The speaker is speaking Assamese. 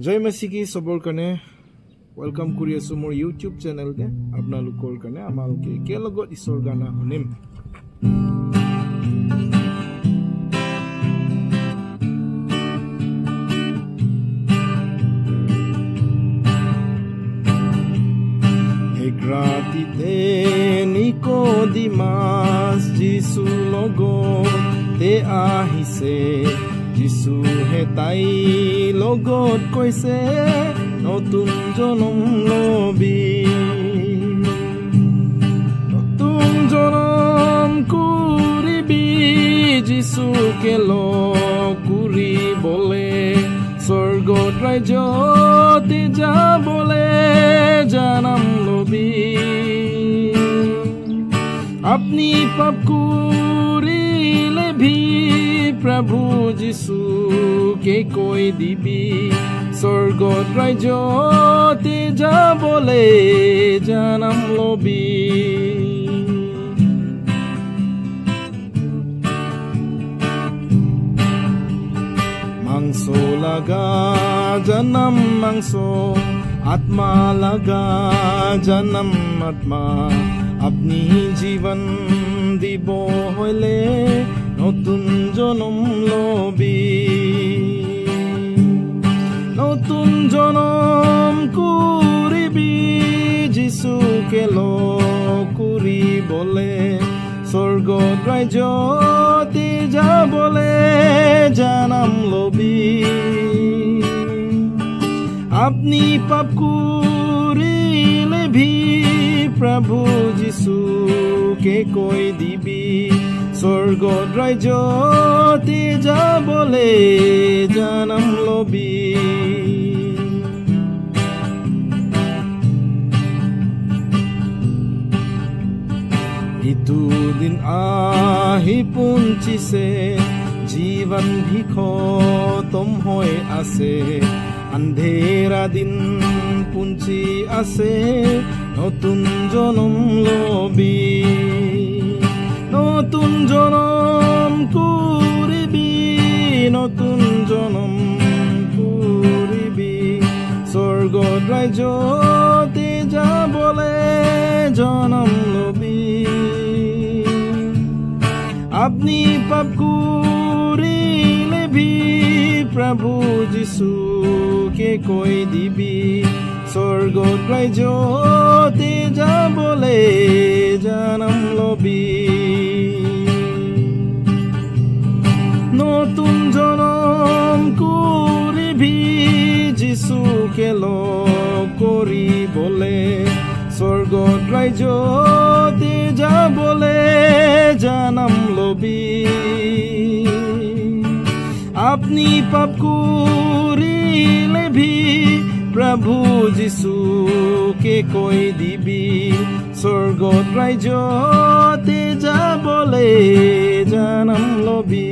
জয় মাসিকি সবৰ কাৰণে ওয়েলকাম কৰি আছো মোৰ ইউটিউব চেনেল তে আপোনালোকৰ কাৰণে আমালকে কে লগত ঈশ্বৰ গানা শুনিম এক ৰাতিতে নিকোদিমাস যিশু লগত তে আহিছে যিশু হে তাই লগত কৈছে নতুন জনম লবি নতুন জনম কৰিবি যিশুকে লগ কৰিবলে স্বৰ্গত ৰাজ্যত যাবলে জনম লবি আপনি পাপ কৰিলে ভি प्रभु जिसु के कोई दिबी स्वर्गत राज्यते जाबले जन्म लबी मांसो लगा जन्म मांसो आत्मा लगा जन्म आत्मा अपनी जीवन दिबो होले নতুন জনম লবি নতুন জনম কৰিবি যিশুকে লগ কৰিবলে স্বৰ্গত ৰাজ্যতে যাবলে জনম লবি আপনি পাপ কৰিলে ভি প্ৰভু যিশুকে কৈ দিবি স্বৰ্গত ৰাজ্যতে যাবলে জনম লবি ইটো দিন আহি পুঞ্চিছে জীৱন ভি খতম হৈ আছে আন্ধেৰা দিন পুঞ্চি আছে নতুন জনম লবি নতুন জনম কৰিবি নতুন জনম কৰিবি স্বৰ্গত ৰাজ্যতে যাবলে জনম লবি আপনি পাপ কৰিলে ভি প্ৰভু যিশুকে কৈ দিবি স্বৰ্গত ৰাজ্যতে যাবলে জনম লবি নতুন জনম কৰিবি যিশুকে লগ কৰিবলে স্বৰ্গত ৰাজ্যতে যাবলে জনম লবি আপনি পাপ কৰিলে ভি প্ৰভু যিশুকে কৈ দিবি স্বৰ্গত ৰাজ্যতে যাবলে জনম লবি